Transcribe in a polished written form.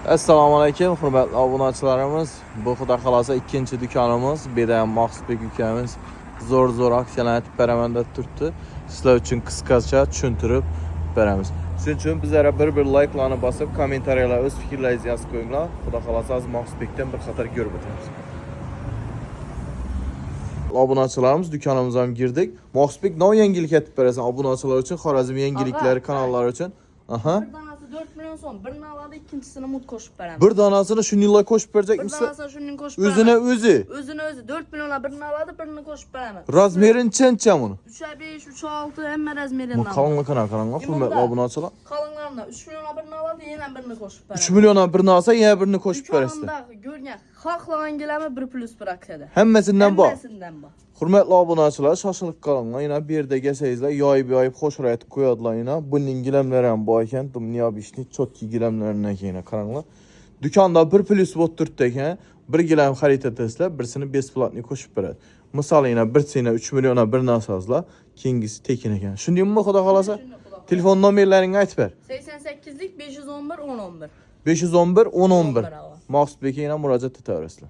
Assalomu alaykum, hurmatli obunachilarimiz. Bu xudo xolasa ikkinchi do'konimiz. Bedayam Maqsudbek ukamiz zo'r aksiyalar aytib beraman deb turibdi. Sizlar uchun qisqacha tushuntirib beramiz. Shuning uchun bizlarga bir like'larni bosib, kommentariyalar o'z fikrlaringizni yozib qo'yinglar. Xudo xolasa az Maqsudbekdan bir qator ko'rib o'tamiz. Obunachilarimiz do'konimizga ham girdik. Maqsudbek nov yangilik aytib berasan obunachilar uchun, Xorazm yangiliklari kanallari uchun. Aha. Bir danası 4 milyon son. Birini alады, ikincisini mut koşup veremem. Bir danasını şu yıllar koşup verecek Bir misin? danası şunun koşup Özüne özü. Özü. 4 milyona birini aladı, birini koşup veremem. Razmerin çençem onu. 3'e 5, 3'e 6 emme razmerinden. Bu kalınlıkına hürmetli obunachilar. Kalınlarında 3 milyona birini aladı, yine birini koşup veremem. 3 milyona birini alsa yine birini koşup verirsin. Dükkanında görünüyor. Haklanan geleme 1 plus bıraksadı. Hemmesinden bu. Hemmesinden bu. Hürmetli obunachilar, şaşılık kalınlar. Yine bir de gelseyizler, yayıp hoş rayet koyadlar yine. Bunun gilemlerin bu ayken, niye bişni çok iyi gilemlerine yine karanlar. Dükkanda 1 plus bot turtdayken, bir gilem xarid etasizlar, birisini besplatni koşup beradi. Misol yine birisini 3 milyona birini alsazlar, keyingisi tekin ekan. Shunday mi xudo xolasa? Telefon nomerlaringni aytib ber. 88'lik 511 1011. 511 1011. Maqsudbekka yana murojaat etaverasizlar.